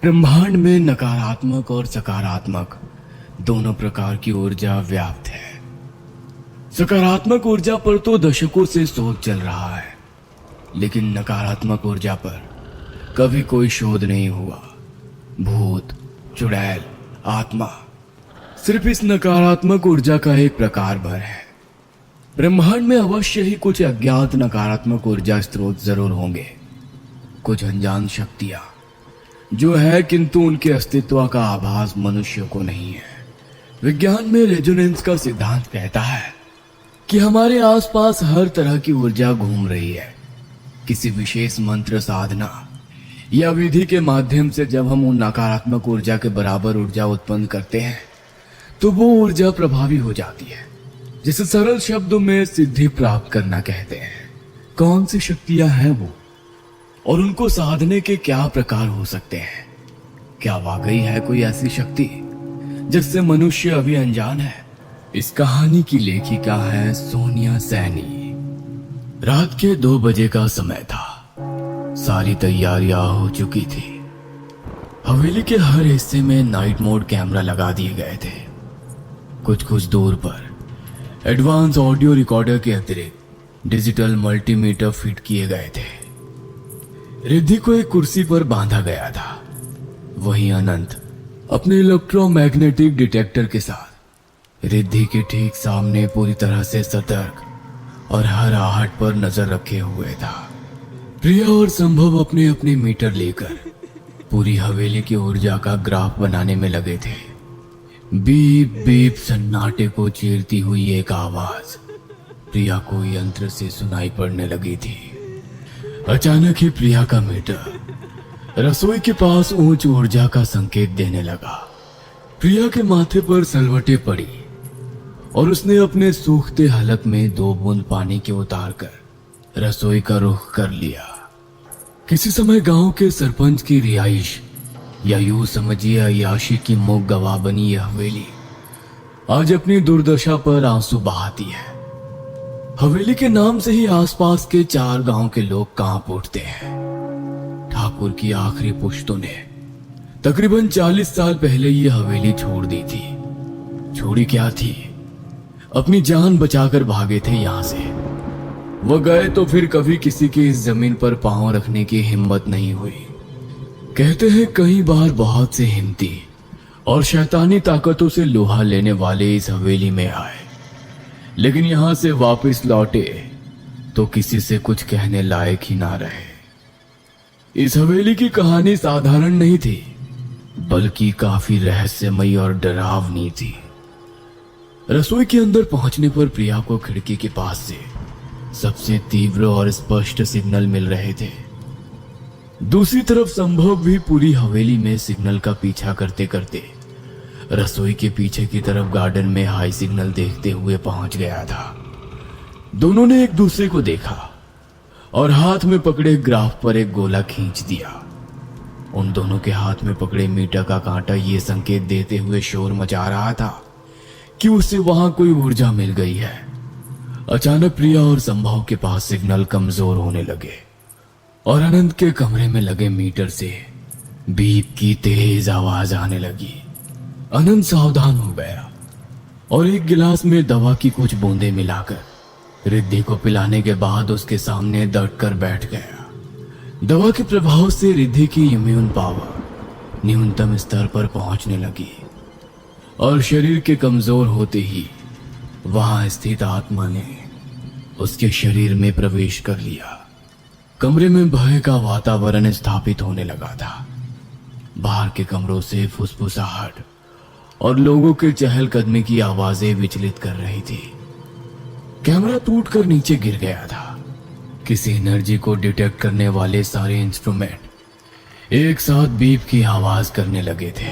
ब्रह्मांड में नकारात्मक और सकारात्मक दोनों प्रकार की ऊर्जा व्याप्त है। सकारात्मक ऊर्जा पर तो दशकों से शोध चल रहा है, लेकिन नकारात्मक ऊर्जा पर कभी कोई शोध नहीं हुआ। भूत, चुड़ैल, आत्मा सिर्फ इस नकारात्मक ऊर्जा का एक प्रकार भर है। ब्रह्मांड में अवश्य ही कुछ अज्ञात नकारात्मक ऊर्जा स्रोत जरूर होंगे, कुछ अनजान शक्तियां जो है, किंतु उनके अस्तित्व का आभास मनुष्य को नहीं है। विज्ञान में रेजोनेंस का सिद्धांत कहता है कि हमारे आसपास हर तरह की ऊर्जा घूम रही है। किसी विशेष मंत्र, साधना या विधि के माध्यम से जब हम उन नकारात्मक ऊर्जा के बराबर ऊर्जा उत्पन्न करते हैं तो वो ऊर्जा प्रभावी हो जाती है, जिसे सरल शब्दों में सिद्धि प्राप्त करना कहते हैं। कौन सी शक्तियां हैं वो, और उनको साधने के क्या प्रकार हो सकते हैं? क्या वाकई है कोई ऐसी शक्ति जिससे मनुष्य अभी अनजान है? इस कहानी की लेखिका है सोनिया सैनी। रात के 2 बजे का समय था। सारी तैयारियां हो चुकी थी। हवेली के हर हिस्से में नाइट मोड कैमरा लगा दिए गए थे। कुछ दूर पर एडवांस ऑडियो रिकॉर्डर के अतिरिक्त डिजिटल मल्टीमीटर फिट किए गए थे। रिद्धि को एक कुर्सी पर बांधा गया था। वहीं अनंत अपने इलेक्ट्रोमैग्नेटिक डिटेक्टर के साथ रिद्धि के ठीक सामने पूरी तरह से सतर्क और हर आहट पर नजर रखे हुए था। प्रिया और संभव अपने अपने मीटर लेकर पूरी हवेली की ऊर्जा का ग्राफ बनाने में लगे थे। बीप बीप सन्नाटे को चीरती हुई एक आवाज प्रिया को यंत्र से सुनाई पड़ने लगी थी। अचानक ही प्रिया का मीटर रसोई के पास उच्च ऊर्जा का संकेत देने लगा। प्रिया के माथे पर सलवटें पड़ी और उसने अपने सूखते हलक में 2 बूंद पानी के उतारकर रसोई का रुख कर लिया। किसी समय गांव के सरपंच की रिहाइश या यूं समझिए अय्याशी की मुख गवाह बनी यह हवेली आज अपनी दुर्दशा पर आंसू बहाती है। हवेली के नाम से ही आसपास के 4 गांव के लोग कांप उठते हैं। ठाकुर की आखिरी पुश्तों ने तकरीबन 40 साल पहले ये हवेली छोड़ दी थी। छोड़ी क्या थी? अपनी जान बचाकर भागे थे यहां से। वह गए तो फिर कभी किसी की इस जमीन पर पांव रखने की हिम्मत नहीं हुई। कहते हैं कई बार बहुत से हिम्मती और शैतानी ताकतों से लोहा लेने वाले इस हवेली में आए, लेकिन यहां से वापस लौटे तो किसी से कुछ कहने लायक ही ना रहे। इस हवेली की कहानी साधारण नहीं थी, बल्कि काफी रहस्यमयी और डरावनी थी। रसोई के अंदर पहुंचने पर प्रिया को खिड़की के पास से सबसे तीव्र और स्पष्ट सिग्नल मिल रहे थे। दूसरी तरफ संभव भी पूरी हवेली में सिग्नल का पीछा करते करते रसोई के पीछे की तरफ गार्डन में हाई सिग्नल देखते हुए पहुंच गया था। दोनों ने एक दूसरे को देखा और हाथ में पकड़े ग्राफ पर एक गोला खींच दिया। उन दोनों के हाथ में पकड़े मीटर का कांटा ये संकेत देते हुए शोर मचा रहा था कि उसे वहां कोई ऊर्जा मिल गई है। अचानक प्रिया और संभव के पास सिग्नल कमजोर होने लगे और अनंत के कमरे में लगे मीटर से बीप की तेज आवाज आने लगी। अनंत सावधान हो गया और एक गिलास में दवा की कुछ बूंदें मिलाकर रिद्धि को पिलाने के बाद उसके सामने डट कर बैठ गया। दवा के प्रभाव से रिद्धि की इम्यून पावर न्यूनतम स्तर पर पहुंचने लगी और शरीर के कमजोर होते ही वहां स्थित आत्मा ने उसके शरीर में प्रवेश कर लिया। कमरे में भय का वातावरण स्थापित होने लगा था। बाहर के कमरों से फुसफुसाहट और लोगों के चहलकदमी की आवाजें विचलित कर रही थी। कैमरा टूटकर नीचे गिर गया था। किसी एनर्जी को डिटेक्ट करने वाले सारे इंस्ट्रूमेंट एक साथ बीप की आवाज करने लगे थे।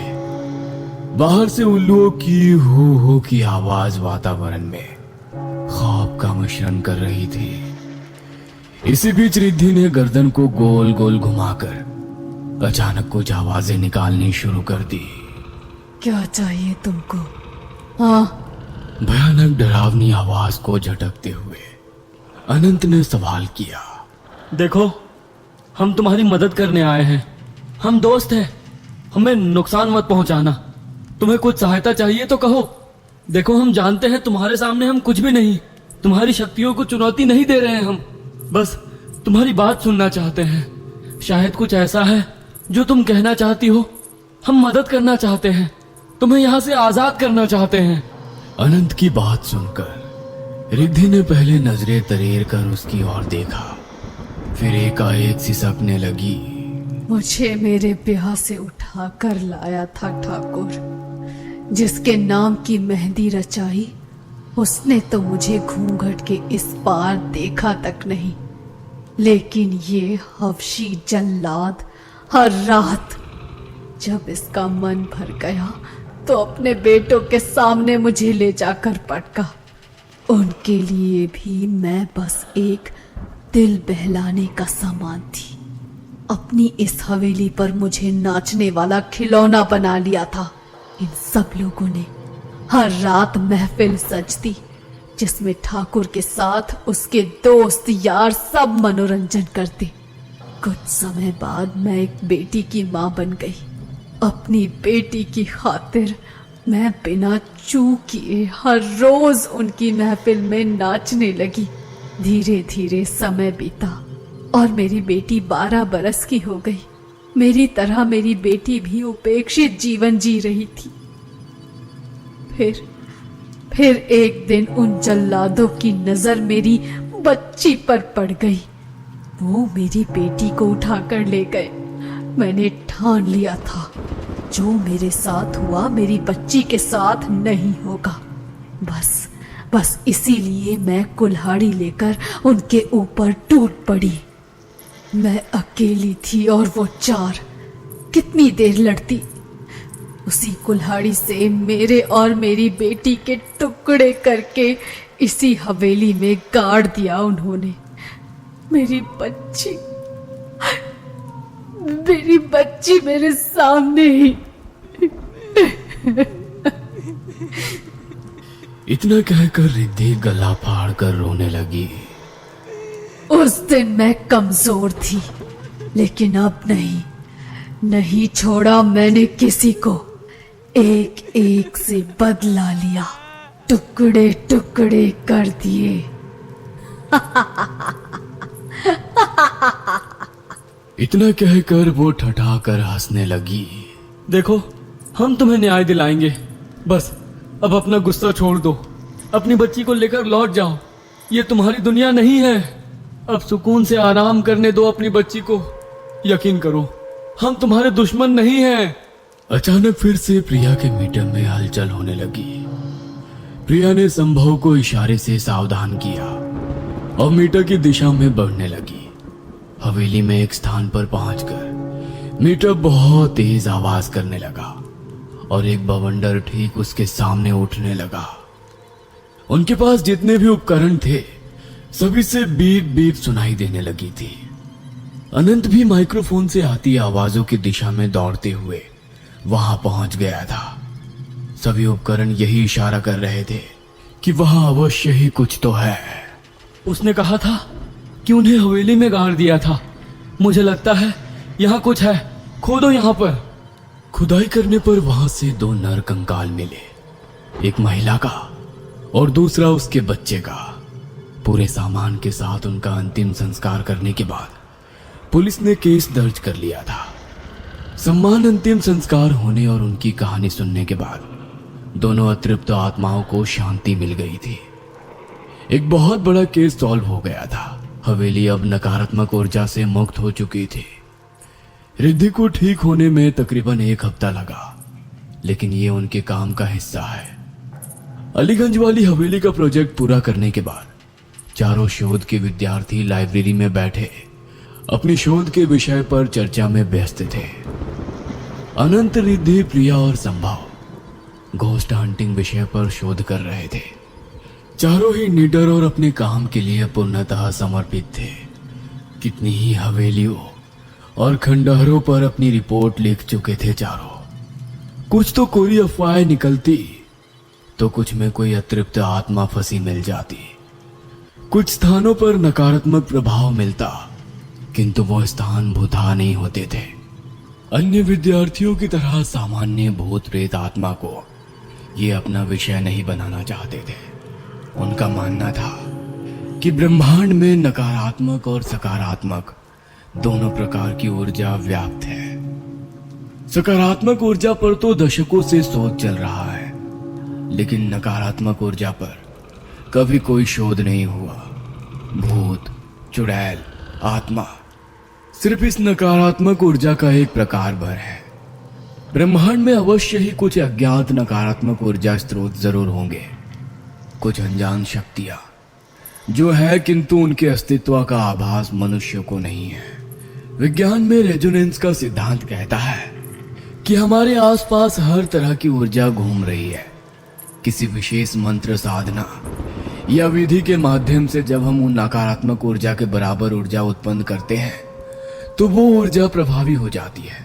बाहर से उल्लुओं की हो की आवाज वातावरण में खौफ का मिश्रण कर रही थी। इसी बीच रिद्धि ने गर्दन को गोल गोल घुमाकर अचानक कुछ आवाजें निकालनी शुरू कर दी। क्या चाहिए तुमको? हाँ, भयानक डरावनी आवाज को झटकते हुए अनंत ने सवाल किया। देखो, हम तुम्हारी मदद करने आए हैं। हम दोस्त हैं। हमें नुकसान मत पहुंचाना। तुम्हें कुछ सहायता चाहिए तो कहो। देखो, हम जानते हैं तुम्हारे सामने हम कुछ भी नहीं, तुम्हारी शक्तियों को चुनौती नहीं दे रहे हैं हम, बस तुम्हारी बात सुनना चाहते हैं। शायद कुछ ऐसा है जो तुम कहना चाहती हो। हम मदद करना चाहते हैं, तुम्हें यहाँ से आजाद करना चाहते हैं। अनंत की बात सुनकर रिद्धि ने पहले नजरें तरेर कर उसकी ओर देखा, फिर एकाएक सिसकने लगी। मुझे मेरे ब्याह से उठा कर लाया था ठाकुर, जिसके नाम की मेहंदी रचाई, उसने तो मुझे घूंघट के इस पार देखा तक नहीं। लेकिन ये हवशी जल्लाद हर रात जब इसका मन भर गया तो अपने बेटों के सामने मुझे ले जाकर पटका। उनके लिए भी मैं बस एक दिल बहलाने का सामान थी। अपनी इस हवेली पर मुझे नाचने वाला खिलौना बना लिया था। इन सब लोगों ने हर रात महफिल सजती, जिसमें ठाकुर के साथ उसके दोस्त यार सब मनोरंजन करते। कुछ समय बाद मैं एक बेटी की मां बन गई। अपनी बेटी की खातिर मैं बिना चूक किए हर रोज उनकी महफिल में नाचने लगी। धीरे धीरे समय बीता और मेरी बेटी 12 बरस की हो गई। मेरी तरह मेरी बेटी भी उपेक्षित जीवन जी रही थी। फिर एक दिन उन जल्लादों की नजर मेरी बच्ची पर पड़ गई। वो मेरी बेटी को उठाकर ले गए। मैंने ठान लिया था, जो मेरे साथ हुआ मेरी बच्ची के साथ नहीं होगा। बस इसीलिए मैं कुल्हाड़ी लेकर उनके ऊपर टूट पड़ी। मैं अकेली थी और वो 4। कितनी देर लड़ती। उसी कुल्हाड़ी से मेरे और मेरी बेटी के टुकड़े करके इसी हवेली में गाड़ दिया उन्होंने। मेरी बच्ची मेरे सामने ही। इतना कहकर रिद्धि गला फाड़ कर रोने लगी। उस दिन मैं कमजोर थी, लेकिन अब नहीं छोड़ा मैंने किसी को। एक एक से बदला लिया, टुकड़े टुकड़े कर दिए। इतना कहकर वो ठठाकर हंसने लगी। देखो, हम तुम्हें न्याय दिलाएंगे। बस अब अपना गुस्सा छोड़ दो, अपनी बच्ची को लेकर लौट जाओ। ये तुम्हारी दुनिया नहीं है। अब सुकून से आराम करने दो अपनी बच्ची को। यकीन करो, हम तुम्हारे दुश्मन नहीं हैं। अचानक फिर से प्रिया के मीटर में हलचल होने लगी। प्रिया ने संभव को इशारे से सावधान किया और मीटर की दिशा में बढ़ने लगी। हवेली में एक स्थान पर पहुंचकर मीटर बहुत तेज आवाज करने लगा और एक बवंडर ठीक उसके सामने उठने लगा। उनके पास जितने भी उपकरण थे सभी से बीप बीप सुनाई देने लगी थी। अनंत भी माइक्रोफोन से आती आवाजों की दिशा में दौड़ते हुए वहां पहुंच गया था। सभी उपकरण यही इशारा कर रहे थे कि वहां अवश्य ही कुछ तो है। उसने कहा था कि उन्हें हवेली में गाड़ दिया था। मुझे लगता है यहाँ कुछ है, खोदो यहाँ पर। खुदाई करने पर वहां से 2 नर कंकाल मिले, एक महिला का और दूसरा उसके बच्चे का। पूरे सामान के साथ उनका अंतिम संस्कार करने के बाद पुलिस ने केस दर्ज कर लिया था। सम्मान अंतिम संस्कार होने और उनकी कहानी सुनने के बाद दोनों अतृप्त आत्माओं को शांति मिल गई थी। एक बहुत बड़ा केस सॉल्व हो गया था। हवेली अब नकारात्मक ऊर्जा से मुक्त हो चुकी थी। रिद्धि को ठीक होने में तकरीबन 1 हफ्ता लगा, लेकिन ये उनके काम का हिस्सा है। अलीगंज वाली हवेली का प्रोजेक्ट पूरा करने के बाद चारों शोध के विद्यार्थी लाइब्रेरी में बैठे अपनी शोध के विषय पर चर्चा में व्यस्त थे। अनंत, रिद्धि, प्रिया और संभव घोस्ट हंटिंग विषय पर शोध कर रहे थे। चारों ही निडर और अपने काम के लिए पूर्णतः समर्पित थे। कितनी ही हवेलियों और खंडहरों पर अपनी रिपोर्ट लिख चुके थे चारों। कुछ तो कोई अफवाहें निकलती तो कुछ में कोई अतृप्त आत्मा फंसी मिल जाती। कुछ स्थानों पर नकारात्मक प्रभाव मिलता, किंतु वो स्थान भूता नहीं होते थे। अन्य विद्यार्थियों की तरह सामान्य भूत प्रेत आत्मा को ये अपना विषय नहीं बनाना चाहते थे। उनका मानना था कि ब्रह्मांड में नकारात्मक और सकारात्मक दोनों प्रकार की ऊर्जा व्याप्त है। सकारात्मक ऊर्जा पर तो दशकों से शोध चल रहा है, लेकिन नकारात्मक ऊर्जा पर कभी कोई शोध नहीं हुआ। भूत, चुड़ैल, आत्मा सिर्फ इस नकारात्मक ऊर्जा का एक प्रकार भर है। ब्रह्मांड में अवश्य ही कुछ अज्ञात नकारात्मक ऊर्जा स्रोत जरूर होंगे, कुछ अनजान शक्तियां जो है, किंतु उनके अस्तित्व का आभास मनुष्य को नहीं है। विज्ञान में रेजोनेंस का सिद्धांत कहता है कि हमारे आसपास हर तरह की ऊर्जा घूम रही है। किसी विशेष मंत्र साधना या विधि के माध्यम से जब हम उन नकारात्मक ऊर्जा के बराबर ऊर्जा उत्पन्न करते हैं तो वो ऊर्जा प्रभावी हो जाती है,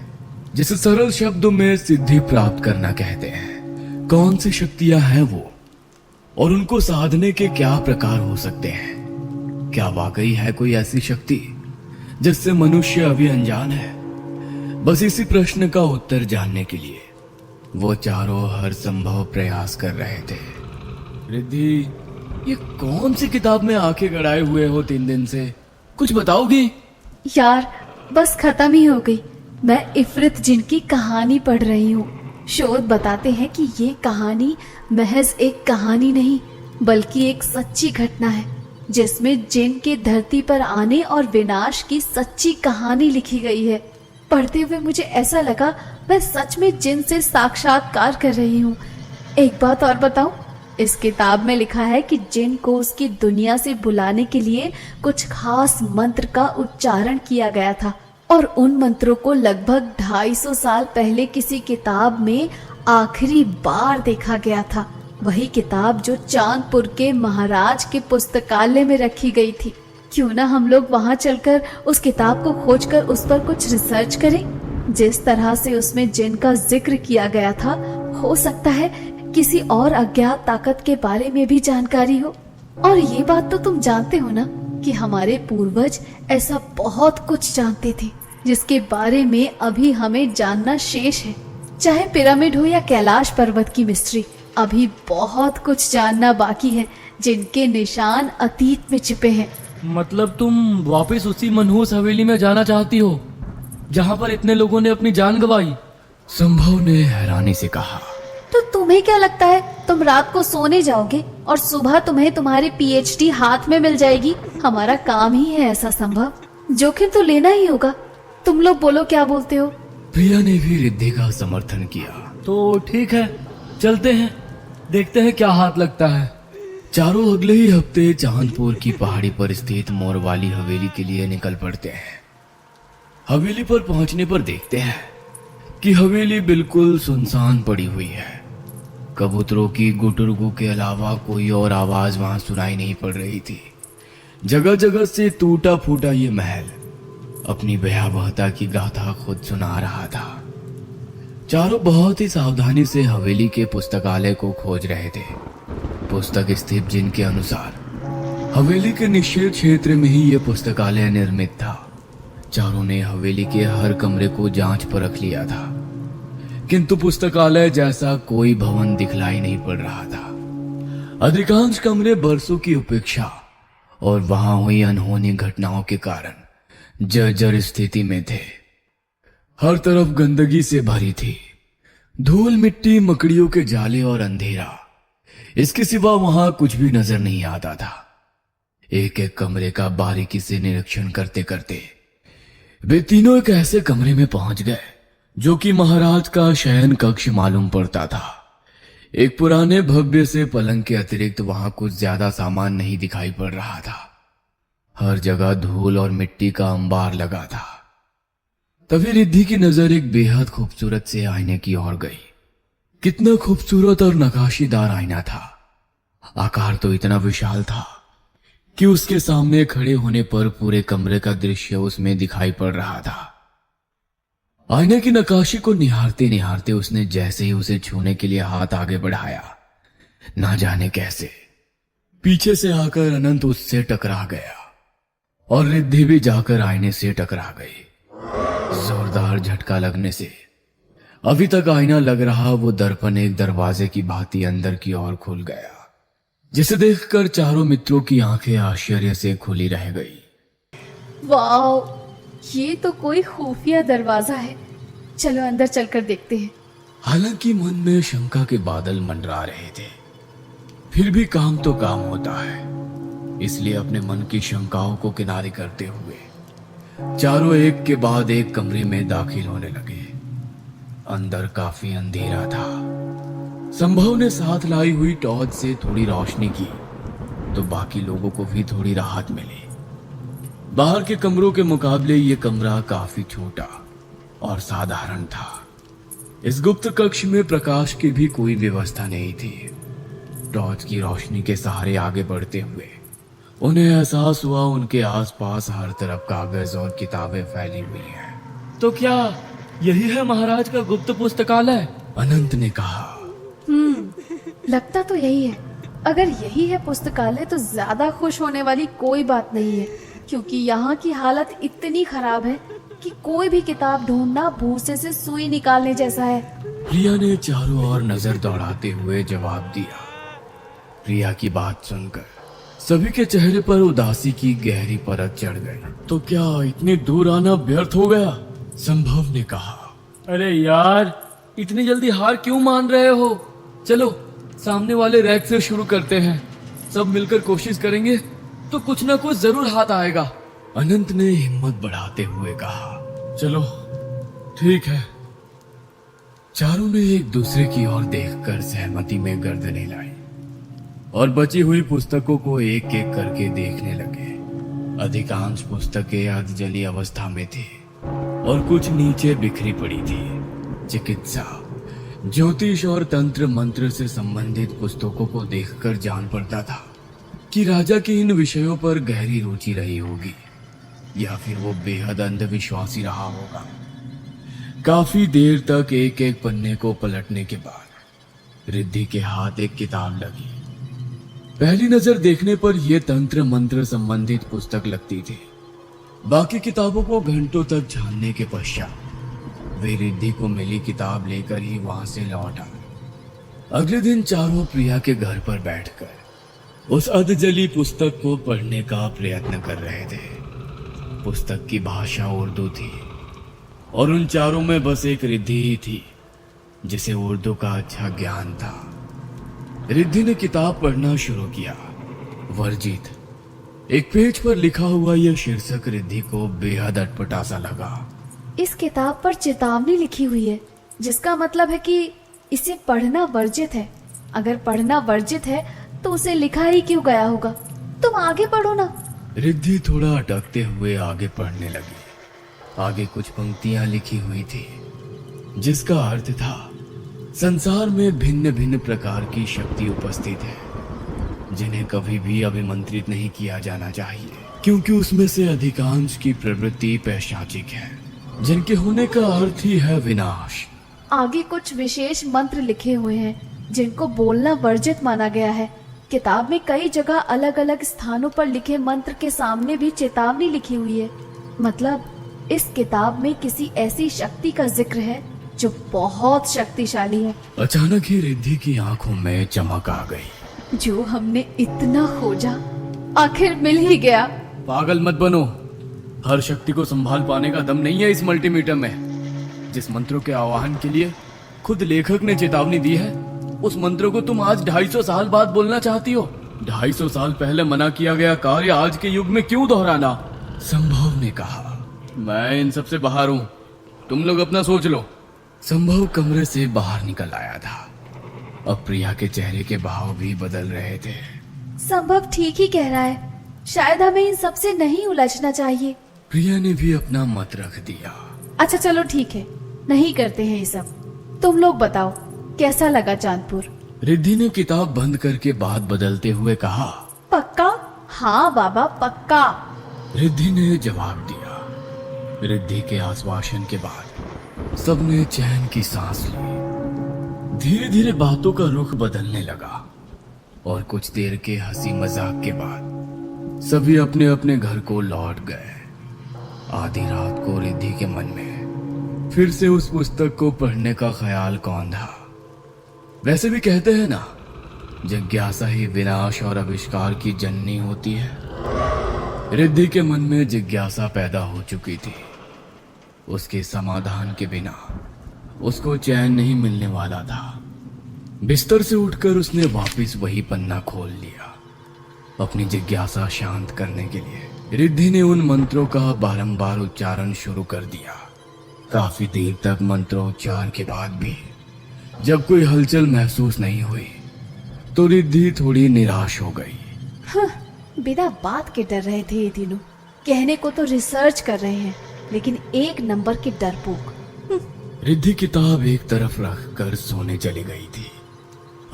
जिसे सरल शब्दों में सिद्धि प्राप्त करना कहते हैं। कौन सी शक्तियां हैं वो और उनको साधने के क्या प्रकार हो सकते हैं? क्या वाकई है कोई ऐसी शक्ति जिससे मनुष्य अभी अनजान है? बस इसी प्रश्न का उत्तर जानने के लिए वो चारों हर संभव प्रयास कर रहे थे। रिद्धि, ये कौन सी किताब में आंखें गड़ाए हुए हो 3 दिन से? कुछ बताओगी? यार बस खत्म ही हो गई। मैं इफरित जिन की कहानी पढ़ रही हूँ। शोध बताते हैं कि ये कहानी महज एक कहानी नहीं बल्कि एक सच्ची घटना है, जिसमें जिन के धरती पर आने और विनाश की सच्ची कहानी लिखी गई है। पढ़ते हुए मुझे ऐसा लगा मैं सच में जिन से साक्षात्कार कर रही हूँ। एक बात और बताऊं, इस किताब में लिखा है कि जिन को उसकी दुनिया से बुलाने के लिए कुछ खास मंत्र का उच्चारण किया गया था और उन मंत्रों को लगभग 250 साल पहले किसी किताब में आखिरी बार देखा गया था। वही किताब जो चांदपुर के महाराज के पुस्तकालय में रखी गई थी। क्यों ना हम लोग वहां चलकर उस किताब को खोजकर उस पर कुछ रिसर्च करें। जिस तरह से उसमें जिन का जिक्र किया गया था, हो सकता है किसी और अज्ञात ताकत के बारे में भी जानकारी हो। और ये बात तो तुम जानते हो ना कि हमारे पूर्वज ऐसा बहुत कुछ जानते थे जिसके बारे में अभी हमें जानना शेष है। चाहे पिरामिड हो या कैलाश पर्वत की मिस्ट्री, अभी बहुत कुछ जानना बाकी है जिनके निशान अतीत में छिपे हैं। मतलब तुम वापस उसी मनहूस हवेली में जाना चाहती हो जहाँ पर इतने लोगों ने अपनी जान गंवाई? संभव ने हैरानी से कहा। तो तुम्हें क्या लगता है तुम रात को सोने जाओगे और सुबह तुम्हें तुम्हारी पीएचडी हाथ में मिल जाएगी? हमारा काम ही है ऐसा संभव। जोखिम तो लेना ही होगा। तुम लोग बोलो, क्या बोलते हो? प्रिया ने भी रिद्धि का समर्थन किया। तो ठीक है, चलते हैं, देखते हैं क्या हाथ लगता है। चारों अगले ही हफ्ते चांदपुर की पहाड़ी पर स्थित मोर वाली हवेली के लिए निकल पड़ते हैं। हवेली पर पहुंचने पर देखते हैं कि हवेली बिल्कुल सुनसान पड़ी हुई है। कबूतरों की गुटुरगू के अलावा कोई और आवाज वहां सुनाई नहीं पड़ रही थी। जगह जगह से टूटा फूटा ये महल अपनी भयावहता की गाथा खुद सुना रहा था। चारों बहुत ही सावधानी से हवेली के पुस्तकालय को खोज रहे थे। पुस्तक स्थित जिनके अनुसार हवेली के निश्चित क्षेत्र में ही यह पुस्तकालय निर्मित था। चारों ने हवेली के हर कमरे को जांच परख लिया था, किंतु पुस्तकालय जैसा कोई भवन दिखलाई नहीं पड़ रहा था। अधिकांश कमरे बरसों की उपेक्षा और वहां हुई अनहोनी घटनाओं के कारण जर्जर स्थिति में थे। हर तरफ गंदगी से भरी थी, धूल मिट्टी, मकड़ियों के जाले और अंधेरा। इसके सिवा वहां कुछ भी नजर नहीं आता था। एक एक कमरे का बारीकी से निरीक्षण करते करते वे तीनों एक ऐसे कमरे में पहुंच गए जो कि महाराज का शयन कक्ष मालूम पड़ता था। एक पुराने भव्य से पलंग के अतिरिक्त वहां कुछ ज्यादा सामान नहीं दिखाई पड़ रहा था। हर जगह धूल और मिट्टी का अंबार लगा था। तभी रिद्धि की नजर एक बेहद खूबसूरत से आईने की ओर गई। कितना खूबसूरत और नकाशीदार आईना था। आकार तो इतना विशाल था कि उसके सामने खड़े होने पर पूरे कमरे का दृश्य उसमें दिखाई पड़ रहा था। आईने की नकाशी को निहारते निहारते उसने जैसे ही उसे छूने के लिए हाथ आगे बढ़ाया, ना जाने कैसे पीछे से आकर अनंत उससे टकरा गया और रिद्धि भी जाकर आईने से टकरा गई। जोरदार जोरदार झटका लगने से अभी तक आईना लग रहा वो दर्पण एक दरवाजे की भांति अंदर की ओर खुल गया, जिसे देखकर चारों मित्रों की आंखें आश्चर्य से खुली रह गई। वाओ, ये तो कोई खुफिया दरवाजा है। चलो अंदर चलकर देखते हैं। हालांकि मन में शंका के बादल मंडरा रहे थे, फिर भी काम तो काम होता है, इसलिए अपने मन की शंकाओं को किनारे करते हुए चारों एक के बाद एक कमरे में दाखिल होने लगे। अंदर काफी अंधेरा था। संभव ने साथ लाई हुई टॉर्च से थोड़ी रोशनी की तो बाकी लोगों को भी थोड़ी राहत मिली। बाहर के कमरों के मुकाबले ये कमरा काफी छोटा और साधारण था। इस गुप्त कक्ष में प्रकाश की भी कोई व्यवस्था नहीं थी। टॉर्च की रोशनी के सहारे आगे बढ़ते हुए उन्हें एहसास हुआ उनके आसपास हर तरफ कागज और किताबें फैली हुई हैं। तो क्या यही है महाराज का गुप्त पुस्तकालय? अनंत ने कहा। लगता तो यही है। अगर यही है पुस्तकालय तो ज्यादा खुश होने वाली कोई बात नहीं है, क्योंकि यहाँ की हालत इतनी खराब है कि कोई भी किताब ढूंढना भूसे से सुई निकालने जैसा है। प्रिया ने चारों ओर नजर दौड़ाते हुए जवाब दिया। प्रिया की बात सुनकर सभी के चेहरे पर उदासी की गहरी परत चढ़ गई। तो क्या इतनी दूर आना व्यर्थ हो गया? संभव ने कहा। अरे यार, इतनी जल्दी हार क्यों मान रहे हो? चलो सामने वाले रैक से शुरू करते हैं। सब मिलकर कोशिश करेंगे तो कुछ ना कुछ जरूर हाथ आएगा। अनंत ने हिम्मत बढ़ाते हुए कहा। चलो ठीक है। चारों ने एक दूसरे की ओर देखकर सहमति में गर्दनें हिलाई और बची हुई पुस्तकों को एक एक करके देखने लगे। अधिकांश पुस्तकें अर्धजली अवस्था में थी और कुछ नीचे बिखरी पड़ी थी। चिकित्सा, ज्योतिष और तंत्र मंत्र से संबंधित पुस्तकों को देखकर जान पड़ता था कि राजा की इन विषयों पर गहरी रुचि रही होगी या फिर वो बेहद अंधविश्वासी रहा होगा। काफी देर तक एक एक पन्ने को पलटने के बाद रिद्धि के हाथ एक किताब लगी। पहली नजर देखने पर यह तंत्र मंत्र संबंधित पुस्तक लगती थी। बाकी किताबों को घंटों तक छानने के पश्चात वे रिद्धि को मिली किताब लेकर ही वहां से लौट आए। अगले दिन चारों प्रिया के घर पर बैठकर उस अधजली पुस्तक को पढ़ने का प्रयत्न कर रहे थे। पुस्तक की भाषा उर्दू थी और उन चारों में बस एक रिद्धि ही थी जिसे उर्दू का अच्छा ज्ञान था। रिद्धि ने किताब पढ़ना शुरू किया। वर्जित। एक पेज पर लिखा हुआ यह शीर्षक रिद्धि को बेहद अटपटा सा लगा। इस किताब पर चेतावनी लिखी हुई है, जिसका मतलब है कि इसे पढ़ना वर्जित है। अगर पढ़ना वर्जित है तो उसे लिखा ही क्यों गया होगा? तुम आगे पढ़ो ना। रिद्धि थोड़ा अटकते हुए आगे पढ़ने लगी। आगे कुछ पंक्तियां लिखी हुई थी जिसका अर्थ था, संसार में भिन्न भिन्न प्रकार की शक्ति उपस्थित है जिन्हें कभी भी अभिमंत्रित नहीं किया जाना चाहिए, क्योंकि उसमें से अधिकांश की प्रवृत्ति पैशाचिक है जिनके होने का अर्थ ही है विनाश। आगे कुछ विशेष मंत्र लिखे हुए हैं जिनको बोलना वर्जित माना गया है। किताब में कई जगह अलग अलग स्थानों पर लिखे मंत्र के सामने भी चेतावनी लिखी हुई है। मतलब इस किताब में किसी ऐसी शक्ति का जिक्र है जो बहुत शक्तिशाली है। अचानक ही रिद्धि की आंखों में चमक आ गई। जो हमने इतना खोजा आखिर मिल ही गया। पागल मत बनो। हर शक्ति को संभाल पाने का दम नहीं है इस मल्टीमीटर में। जिस मंत्रों के आवाहन के लिए खुद लेखक ने चेतावनी दी है, उस मंत्र को तुम आज 250 साल बाद बोलना चाहती हो। 250 साल पहले मना किया गया कार्य आज के युग में क्यों दोहराना? संभव ने कहा। मैं इन सबसे बाहर हूँ, तुम लोग अपना सोच लो। संभव कमरे से बाहर निकल आया था। अब प्रिया के चेहरे के भाव भी बदल रहे थे। संभव ठीक ही कह रहा है, शायद हमें इन सबसे नहीं उलझना चाहिए। प्रिया ने भी अपना मत रख दिया। अच्छा चलो ठीक है, नहीं करते हैं ये सब। तुम लोग बताओ कैसा लगा चांदपुर? रिद्धि ने किताब बंद करके बात बदलते हुए कहा। पक्का? हाँ बाबा पक्का। रिद्धि ने जवाब दिया। रिद्धि के आश्वासन के बाद सबने चैन की सांस ली। धीरे धीरे बातों का रुख बदलने लगा और कुछ देर के हंसी मजाक के बाद सभी अपने अपने घर को लौट गए। आधी रात को रिद्धि के मन में फिर से उस पुस्तक को पढ़ने का ख्याल कौन था। वैसे भी कहते हैं ना, जिज्ञासा ही विनाश और आविष्कार की जननी होती है। रिद्धि के मन में जिज्ञासा पैदा हो चुकी थी। उसके समाधान के बिना उसको चैन नहीं मिलने वाला था। बिस्तर से उठकर उसने वापस वही पन्ना खोल लिया, अपनी जिज्ञासा शांत करने के लिए। रिद्धि ने उन मंत्रों का बारंबार उच्चारण शुरू कर दिया। काफी देर तक मंत्रोच्चार के बाद भी जब कोई हलचल महसूस नहीं हुई तो रिद्धि थोड़ी निराश हो गई। बिना बात के डर रहे थे ये तीनों। कहने को तो रिसर्च कर रहे हैं, लेकिन एक नंबर के डरपोक। रिद्धि किताब एक तरफ रख कर सोने चली गई थी।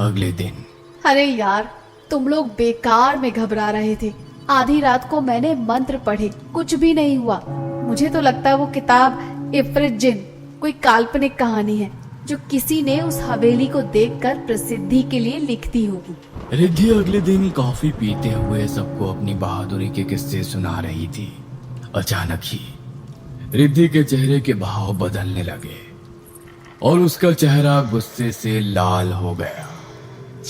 अगले दिन अरे यार, तुम लोग बेकार में घबरा रहे थे। आधी रात को मैंने मंत्र पढ़े, कुछ भी नहीं हुआ। मुझे तो लगता है वो किताब इफ्रित जिन कोई काल्पनिक कहानी है जो किसी ने उस हवेली को देखकर प्रसिद्धि के लिए लिख दी होगी। रिद्धि अगले दिन कॉफी पीते हुए सबको अपनी बहादुरी के किस्से सुना रही थी। अचानक ही रिद्धि के चेहरे के भाव बदलने लगे और उसका चेहरा गुस्से से लाल हो गया।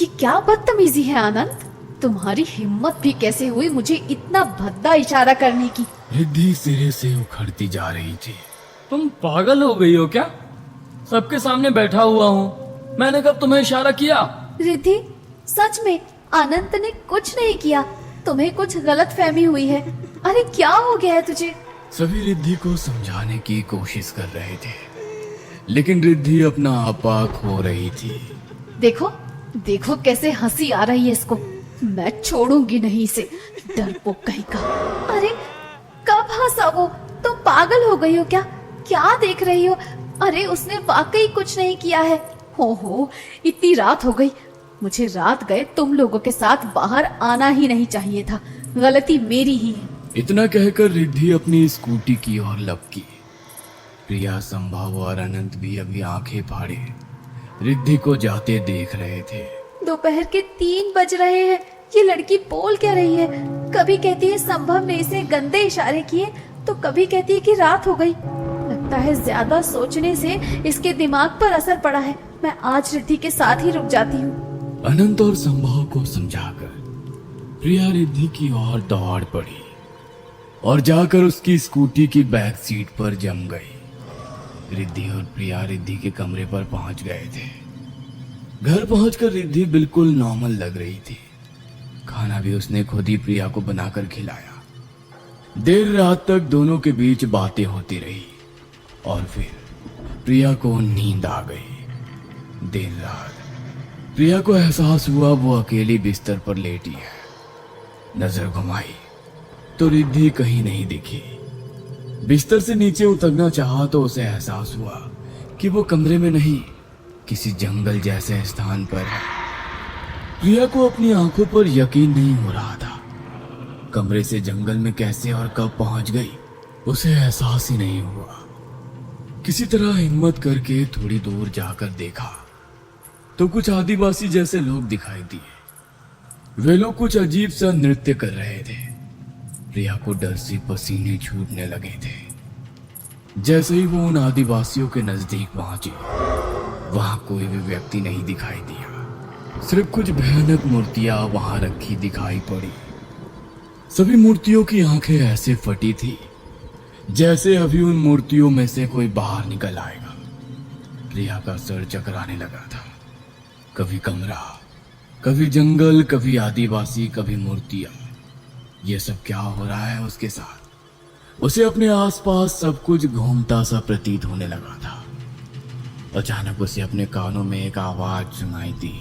ये क्या बदतमीजी है आनंद? तुम्हारी हिम्मत भी कैसे हुई मुझे इतना भद्दा इशारा करने की? रिद्धि सिरे से उखड़ती जा रही थी। तुम पागल हो गई हो क्या? सबके सामने बैठा हुआ हूँ, मैंने कब तुम्हें इशारा किया? रिद्धि, सच में अनंत ने कुछ नहीं किया। तुम्हें कुछ गलत फहमी हुई है। अरे क्या हो गया है तुझे? सभी रिद्धि को समझाने की कोशिश कर रहे थे, लेकिन रिद्धि अपना आपा खो रही थी। देखो देखो कैसे हंसी आ रही है इसको। मैं छोड़ूंगी नहीं इसे, डरपोक कहीं का। अरे कब हंसा वो? तुम पागल हो गई हो क्या? क्या देख रही हो? अरे उसने वाकई कुछ नहीं किया है। हो इतनी रात हो गई। मुझे रात गए तुम लोगों के साथ बाहर आना ही नहीं चाहिए था। गलती मेरी ही है। इतना कहकर रिद्धि अपनी स्कूटी की ओर लपकी। प्रिया, संभव और अनंत भी अभी आंखें फाड़े रिद्धि को जाते देख रहे थे। दोपहर के 3 बज रहे हैं। ये लड़की बोल क्या रही है? कभी कहती है संभव ने इसे गंदे इशारे किए, तो कभी कहती है कि रात हो गई। लगता है ज्यादा सोचने से इसके दिमाग पर असर पड़ा है। मैं आज रिद्धि के साथ ही रुक जाती हूँ। अनंत और संभव को समझाकर प्रिया रिद्धि की ओर दौड़ पड़ी और जाकर उसकी स्कूटी की बैक सीट पर जम गई। रिद्धि और प्रिया रिद्धि के कमरे पर पहुंच गए थे। घर पहुंचकर रिद्धि बिल्कुल नॉर्मल लग रही थी। खाना भी उसने खुद ही प्रिया को बनाकर खिलाया। देर रात तक दोनों के बीच बातें होती रही और फिर प्रिया को नींद आ गई। देर रात प्रिया को एहसास हुआ वो अकेली बिस्तर पर लेटी है। नजर घुमाई तो रिद्धि कहीं नहीं दिखी। बिस्तर से नीचे उतरना चाहा तो उसे एहसास हुआ कि वो कमरे में नहीं, किसी जंगल जैसे स्थान पर है। प्रिया को अपनी आंखों पर यकीन नहीं हो रहा था। कमरे से जंगल में कैसे और कब पहुंच गई उसे एहसास ही नहीं हुआ। किसी तरह हिम्मत करके थोड़ी दूर जाकर देखा तो कुछ आदिवासी जैसे लोग दिखाई दिए। वे लोग कुछ अजीब सा नृत्य कर रहे थे। प्रिया को डर से पसीने छूटने लगे थे। जैसे ही वो उन आदिवासियों के नजदीक पहुंची, वहां कोई भी व्यक्ति नहीं दिखाई दिया। सिर्फ कुछ भयानक मूर्तियां वहां रखी दिखाई पड़ी। सभी मूर्तियों की आंखें ऐसे फटी थी जैसे अभी उन मूर्तियों में से कोई बाहर निकल आएगा। प्रिया का सर चकराने लगा था। कभी कमरा, कभी जंगल, कभी आदिवासी, कभी मूर्तियां। ये सब क्या हो रहा है उसके साथ? उसे अपने आसपास सब कुछ घूमता सा प्रतीत होने लगा था। अचानक उसे अपने कानों में एक आवाज सुनाई दी,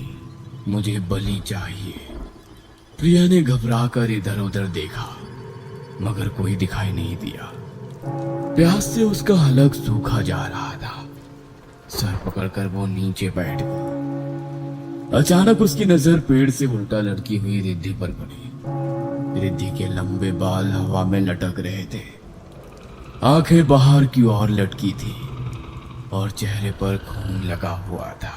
मुझे बलि चाहिए। प्रिया ने घबराकर इधर उधर देखा मगर कोई दिखाई नहीं दिया। प्यास से उसका हलक सूखा जा रहा था। सर पकड़कर वो नीचे बैठ गई। अचानक उसकी नजर पेड़ से उल्टा लटकी हुई रिद्धि पर पड़ी। रिद्धि के लंबे बाल हवा में लटक रहे थे। आंखें बाहर की ओर लटकी थी और चेहरे पर खून लगा हुआ था।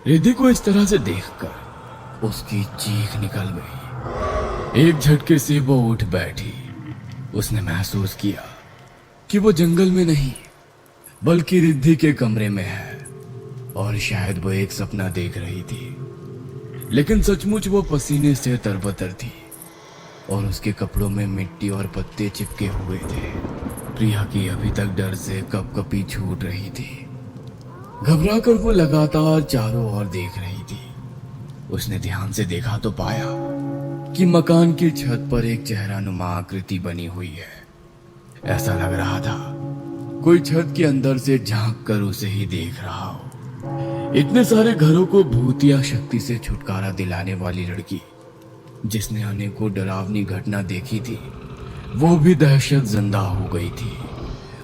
रिद्धि को इस तरह से देखकर उसकी चीख निकल गई। एक झटके से वो उठ बैठी। उसने महसूस किया कि वो जंगल में नहीं बल्कि रिद्धि के कमरे में है और शायद वो एक सपना देख रही थी। लेकिन सचमुच वो पसीने से तरबतर थी और उसके कपड़ों में मिट्टी और पत्ते चिपके हुए थे। प्रिया की अभी तक डर से कपकपी छूट रही थी। घबरा कर वो लगातार चारों ओर देख रही थी। उसने ध्यान से देखा तो पाया कि मकान की छत पर एक चेहरानुमा आकृति बनी हुई है। ऐसा लग रहा था कोई छत के अंदर से झांक कर उसे ही देख रहा हो। इतने सारे घरों को भूतिया शक्ति से छुटकारा दिलाने वाली लड़की, जिसने अनेकों डरावनी घटना देखी थी, वो भी दहशत जिंदा हो गई थी।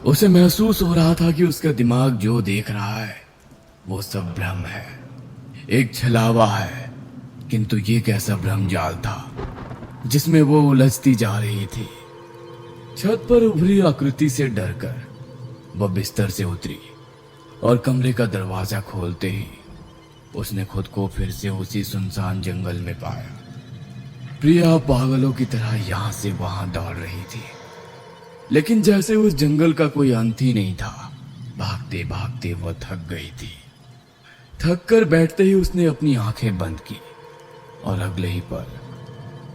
उसे महसूस हो रहा था कि उसका दिमाग जो देख रहा है वो सब भ्रम है, एक छलावा है। किंतु ये कैसा भ्रम जाल था जिसमें वो उलझती जा रही थी। छत पर उभरी आकृति से डरकर वह बिस्तर से उतरी और कमरे का दरवाजा खोलते ही उसने खुद को फिर से उसी सुनसान जंगल में पाया। प्रिया पागलों की तरह यहां से वहां दौड़ रही थी, लेकिन जैसे उस जंगल का कोई अंत ही नहीं था। भागते भागते वह थक गई थी। थक कर बैठते ही उसने अपनी आंखें बंद की और अगले ही पल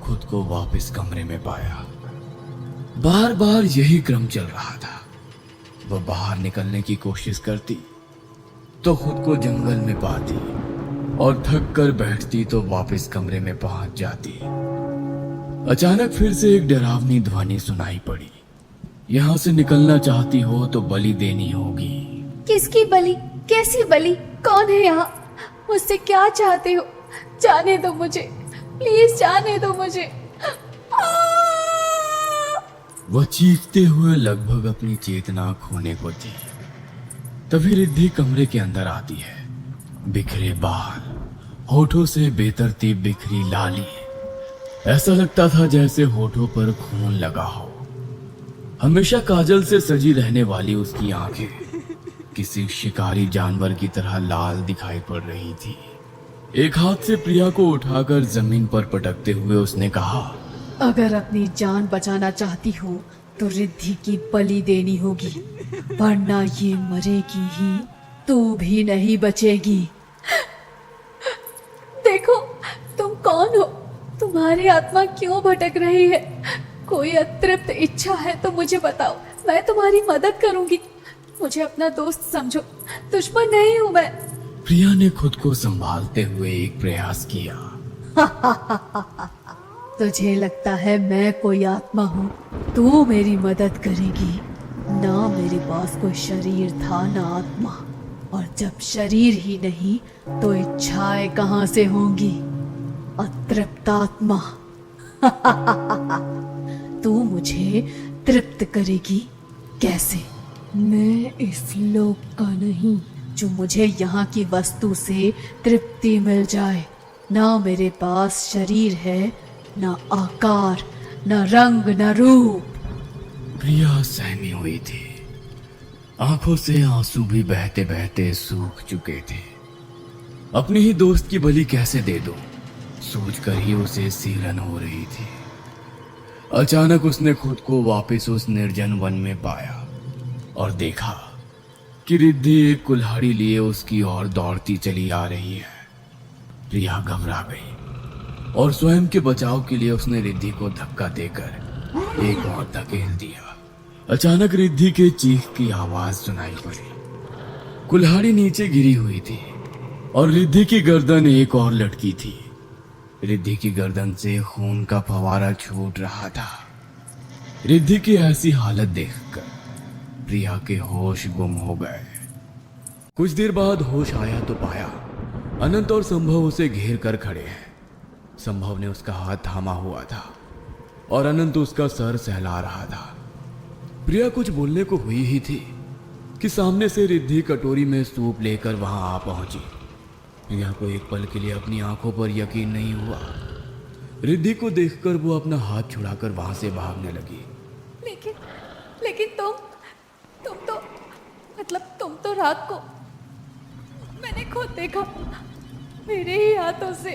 खुद को वापस कमरे में पाया। बार बार यही क्रम चल रहा था। वह बाहर निकलने की कोशिश करती तो खुद को जंगल में पाती और थक कर बैठती तो वापस कमरे में पहुंच जाती। अचानक फिर से एक डरावनी ध्वनि सुनाई पड़ी। यहाँ से निकलना चाहती हो तो बलि देनी होगी। किसकी बलि? कैसी बलि? कौन है यहाँ? मुझसे क्या चाहते हो? जाने दो मुझे, प्लीज जाने दो मुझे। वह चीखते हुए लगभग अपनी चेतना खोने को थी। तभी रिद्धि कमरे के अंदर आती है। बिखरे बाल, होठों से बेतरतीब बिखरी लाली। ऐसा लगता था जैसे होठों पर खून लगा हो। हमेशा काजल से सजी रहने वाली उसकी आंखें किसी शिकारी जानवर की तरह लाल दिखाई पड़ रही थी। एक हाथ से प्रिया को उठाकर जमीन पर पटकते हुए उसने कहा, अगर अपनी जान बचाना चाहती हो तो रिद्धि की बलि देनी होगी, वरना ये मरेगी ही, तू भी नहीं बचेगी। देखो, तुम कौन हो? तुम्हारी आत्मा क्यों भटक रही है? कोई अतृप्त इच्छा है तो मुझे बताओ, मैं तुम्हारी मदद करूंगी। मुझे अपना दोस्त समझो, दुश्मन नहीं हूं मैं। प्रिया ने खुद को संभालते हुए एक प्रयास किया। तुझे लगता है मैं कोई आत्मा हूँ? तू मेरी मदद करेगी? ना मेरे पास कोई शरीर था ना आत्मा, और जब शरीर ही नहीं तो इच्छाएं कहाँ से होंगी? अतृप्त आत्मा। तू मुझे तृप्त करेगी कैसे? मैं इस लोक का नहीं जो मुझे यहाँ की वस्तु से तृप्ति मिल जाए। ना मेरे पास शरीर है, ना आकार, ना रंग, ना रूप। प्रिया सहमी हुई थी। आंखों से आंसू भी बहते बहते सूख चुके थे। अपने ही दोस्त की बलि कैसे दे दो, सोचकर ही उसे सीलन हो रही थी। अचानक उसने खुद को वापस उस निर्जन वन में पाया और देखा कि रिद्धि एक कुल्हाड़ी लिए उसकी ओर दौड़ती चली आ रही है। प्रिया घबरा गई और स्वयं के बचाव के लिए उसने रिद्धि को धक्का देकर एक और धकेल दिया। अचानक रिद्धि के चीख की आवाज सुनाई पड़ी। कुल्हाड़ी नीचे गिरी हुई थी और रिद्धि की गर्दन एक और लटकी थी। रिद्धि की गर्दन से खून का फवारा छूट रहा था। रिद्धि की ऐसी हालत देखकर प्रिया के होश गुम हो गए। कुछ देर बाद होश आया तो पाया अनंत और संभव उसे घेर कर खड़े हैं। संभव ने उसका हाथ थामा हुआ था और अनंत उसका सर सहला रहा था। प्रिया कुछ बोलने को हुई ही थी कि सामने से रिद्धि कटोरी में सूप लेकर वहां आ पहुंची। प्रिया को एक पल के लिए अपनी आंखों पर यकीन नहीं हुआ। रिद्धि को देखकर वो अपना हाथ छुड़ाकर वहां से भागने लगी। लेकिन तुम तो रात को मैंने खुद देखा मेरे ही हाथों से।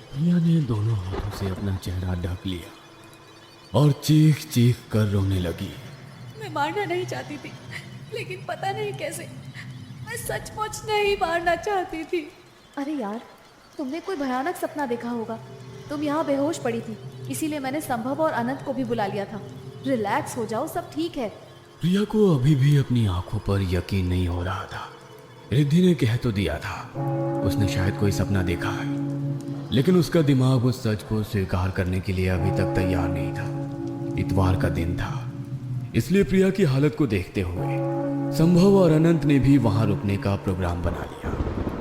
प्रिया ने दोनों हाथों से अपना चेहरा ढक लिया और चीख चीख कर रोने लगी। मैं मारना नहीं चाहती थी, लेकिन पता नहीं कैसे मैं सचमुच नहीं मारना चाहती थी। अरे यार, तुमने कोई भयानक सपना देखा होगा। तुम यहाँ बेहोश पड़ी थी, इसीलिए मैंने संभव और अनंत को भी बुला लिया था। रिलैक्स हो जाओ, सब ठीक है। प्रिया को अभी भी अपनी आंखों पर यकीन नहीं हो रहा था। रिद्धि ने कह तो दिया था उसने शायद कोई सपना देखा है, लेकिन उसका दिमाग उस सच को स्वीकार करने के लिए अभी तक तैयार नहीं था। इतवार का दिन था, इसलिए प्रिया की हालत को देखते हुए संभव और अनंत ने भी वहां रुकने का प्रोग्राम बना लिया।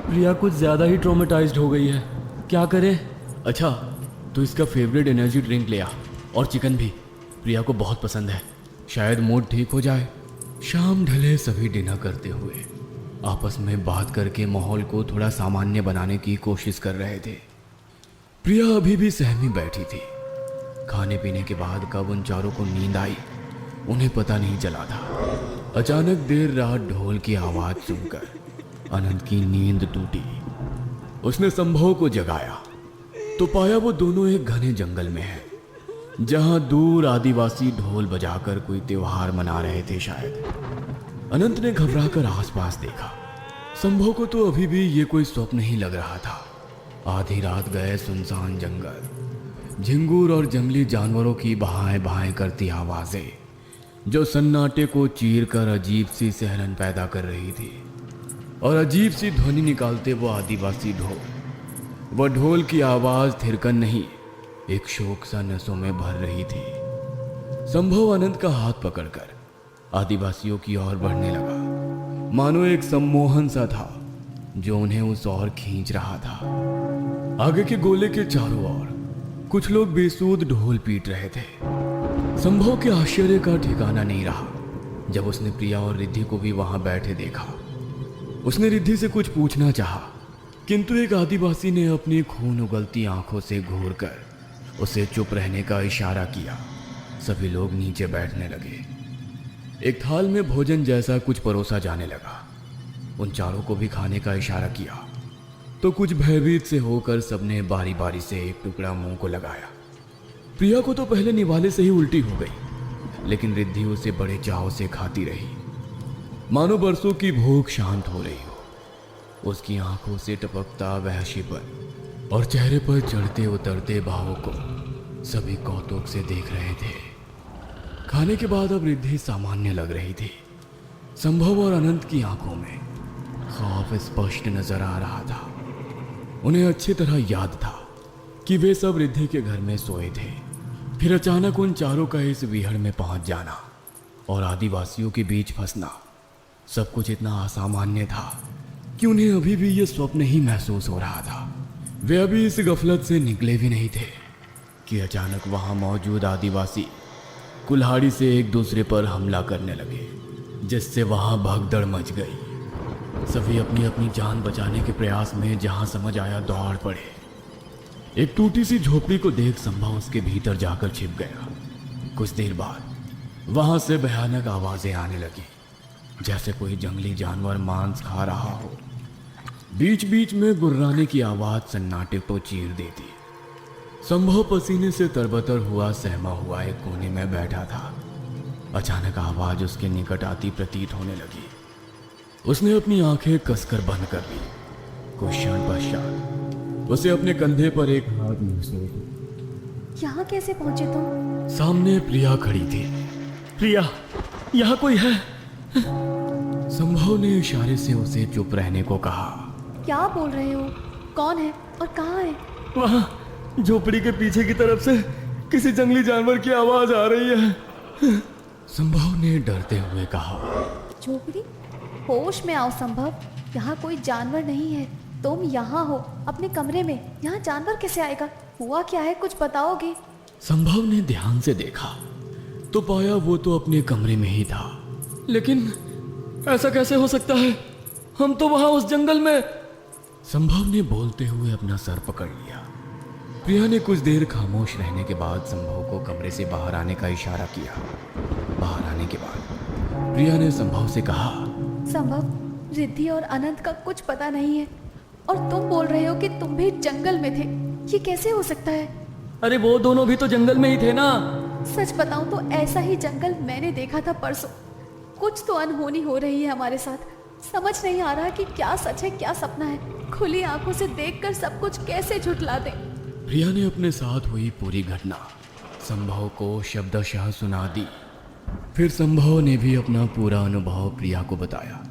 प्रिया कुछ ज्यादा ही ट्रॉमेटाइज्ड हो गई है, क्या करे। अच्छा, तो इसका फेवरेट एनर्जी ड्रिंक ले आ, और चिकन भी, प्रिया को बहुत पसंद है, शायद मूड ठीक हो जाए। शाम ढले सभी डिनर करते हुए आपस में बात करके माहौल को थोड़ा सामान्य बनाने की कोशिश कर रहे थे। प्रिया अभी भी सहमी बैठी थी। खाने पीने के बाद कब उन चारों को नींद आई उन्हें पता नहीं चला था। अचानक देर रात ढोल की आवाज सुनकर अनंत की नींद टूटी। उसने संभव को जगाया तो पाया वो दोनों एक घने जंगल में हैं, जहां दूर आदिवासी ढोल बजाकर कोई त्योहार मना रहे थे शायद। अनंत ने घबराकर आसपास देखा। संभव को तो अभी भी ये कोई स्वप्न ही लग रहा था। आधी रात गए सुनसान जंगल, झिंगूर और जंगली जानवरों की बहाएं बहाएं करती आवाजें जो सन्नाटे को चीर कर अजीब सी सहरन पैदा कर रही थी, और अजीब सी ध्वनि निकालते वो आदिवासी ढोल। वह ढोल की आवाज थिरकन नहीं, एक शोक सा नसों में भर रही थी। संभव अनंत का हाथ पकड़कर आदिवासियों की ओर बढ़ने लगा, मानो एक सम्मोहन सा था जो उन्हें उस ओर खींच रहा था। आगे के गोले के चारों ओर कुछ लोग बेसूद ढोल पीट रहे थे। संभव के आश्चर्य का ठिकाना नहीं रहा जब उसने प्रिया और रिद्धि को भी वहां बैठे देखा। उसने रिद्धि से कुछ पूछना चाहा, किंतु एक आदिवासी ने अपनी खून उगलती आंखों से घूरकर उसे चुप रहने का इशारा किया। सभी लोग नीचे बैठने लगे। एक थाल में भोजन जैसा कुछ परोसा जाने लगा। उन चारों को भी खाने का इशारा किया तो कुछ भयभीत से होकर सबने बारी बारी से एक टुकड़ा मुंह को लगाया। प्रिया को तो पहले निवाले से ही उल्टी हो गई, लेकिन रिद्धि उसे बड़े चाव से खाती रही, मानो बरसों की भूख शांत हो रही हो। उसकी आंखों से टपकता वहशीपन और चेहरे पर चढ़ते उतरते भावों को सभी कौतुक से देख रहे थे। खाने के बाद अब रिद्धि सामान्य लग रही थी। संभव और अनंत की आंखों में खौफ स्पष्ट नजर आ रहा था। उन्हें अच्छी तरह याद था कि वे सब रिद्धि के घर में सोए थे। फिर अचानक उन चारों का इस विहड़ में पहुंच जाना और आदिवासियों के बीच फंसना, सब कुछ इतना असामान्य था कि उन्हें अभी भी यह स्वप्न ही महसूस हो रहा था। वे अभी इस गफलत से निकले भी नहीं थे कि अचानक वहां मौजूद आदिवासी कुल्हाड़ी से एक दूसरे पर हमला करने लगे, जिससे वहां भगदड़ मच गई। सभी अपनी अपनी जान बचाने के प्रयास में जहां समझ आया दौड़ पड़े। एक टूटी सी झोपड़ी को देख संभव उसके भीतर जाकर छिप गया। कुछ देर बाद वहां से भयानक आवाजें आने लगी, जैसे कोई जंगली जानवर मांस खा रहा हो। बीच बीच में गुर्राने की आवाज सन्नाटे को चीर देती। संभव पसीने से तरबतर हुआ सहमा हुआ एक कोने में बैठा था। अचानक आवाज उसके निकट आती प्रतीत होने लगी। उसने अपनी आंखें कसकर बंद कर ली। कुछ क्षण पश्चात उसे अपने कंधे पर एक हाथ महसूस। यहाँ कैसे पहुंचे तुम? सामने प्रिया खड़ी थी। प्रिया, यहाँ कोई है? संभव ने इशारे से उसे चुप रहने को कहा। क्या बोल रहे हो? कौन है और कहाँ है? वहाँ झोपड़ी के पीछे की तरफ से किसी जंगली जानवर की आवाज आ रही है। संभव ने डरते हुए कहा। झोपड़ी? होश में आओ संभव, यहाँ कोई जानवर नहीं है। तुम यहाँ हो अपने कमरे में, यहाँ जानवर कैसे आएगा? हुआ क्या है, कुछ बताओगे? संभव ने ध्यान से देखा तो पाया वो तो अपने कमरे में ही था। लेकिन ऐसा कैसे हो सकता है? हम तो वहां उस जंगल में। संभव ने बोलते हुए अपना सर पकड़ लिया। प्रिया ने कुछ देर खामोश रहने के बाद संभव को कमरे से बाहर आने का इशारा किया। बाहर आने के बाद प्रिया ने संभव से कहा। संभव, रिद्धि और अनंत का कुछ पता नहीं है और तुम बोल रहे हो कि तुम भी जंगल में थे। ये कैसे हो सकता है? अरे वो दोनों भी तो जंगल में ही थे ना। सच बताऊं तो ऐसा ही जंगल मैंने देखा था परसों। कुछ तो अनहोनी हो रही है हमारे साथ। समझ नहीं आ रहा कि क्या सच है क्या सपना है। खुली आंखों से देखकर सब कुछ कैसे झुठला दें। प्रिया ने अपने साथ हुई पूरी घटना संभव को शब्दशः सुना दी। फिर संभव ने भी अपना पूरा अनुभव प्रिया को बताया।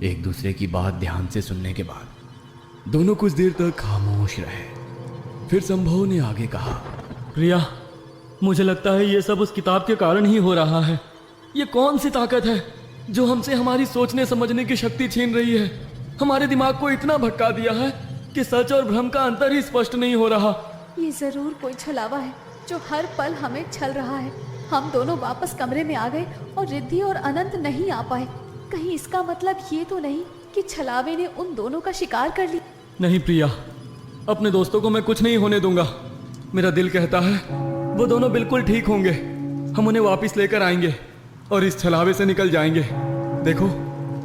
एक दूसरे की बात ध्यान से सुनने के बाद दोनों कुछ देर तक खामोश रहे। फिर संभव ने आगे कहा, प्रिया, मुझे लगता है ये सब उस किताब के कारण ही हो रहा है। ये कौन सी ताकत है जो हमसे हमारी सोचने समझने की शक्ति छीन रही है? हमारे दिमाग को इतना भटका दिया है कि सच और भ्रम का अंतर ही स्पष्ट नहीं हो रहा। ये जरूर कोई छलावा है जो हर पल हमें छल रहा है। हम दोनों वापस कमरे में आ गए और रिद्धि और अनंत नहीं आ पाए। कहीं इसका मतलब ये तो नहीं कि छलावे ने उन दोनों का शिकार कर लिया? नहीं प्रिया, अपने दोस्तों को मैं कुछ नहीं होने दूंगा। मेरा दिल कहता है वो दोनों बिल्कुल ठीक होंगे। हम उन्हें वापस लेकर आएंगे और इस छलावे से निकल जाएंगे। देखो,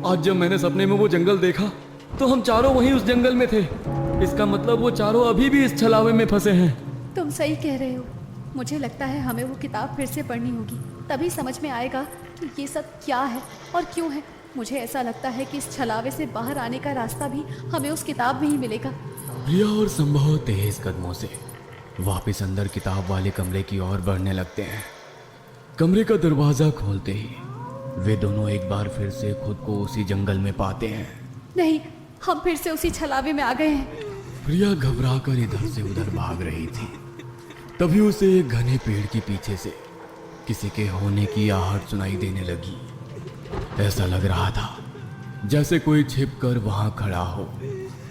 आज जब मैंने सपने में वो जंगल देखा तो हम चारों वहीं उस जंगल में थे। इसका मतलब वो चारों अभी भी इस छलावे में फंसे हैं। तुम सही कह रहे हो। मुझे लगता है हमें वो किताब फिर से पढ़नी होगी, तभी समझ में आएगा कि ये सब क्या है और क्यों है। मुझे ऐसा लगता है कि इस छलावे से बाहर आने का रास्ता भी हमें उस किताब में ही मिलेगा। प्रिया और संभव तेज कदमों से वापस अंदर किताब वाले कमरे की ओर बढ़ने लगते हैं। कमरे का दरवाजा खोलते ही वे दोनों एक बार फिर से खुद को उसी जंगल में पाते हैं। नहीं, हम फिर से उसी छलावे में आ गए हैं। प्रिया घबराकर इधर से उधर भाग रही थी। तभी उसे एक घने पेड़ के पीछे से किसी के होने की आहट सुनाई देने लगी। ऐसा लग रहा था जैसे कोई छिपकर वहां खड़ा हो।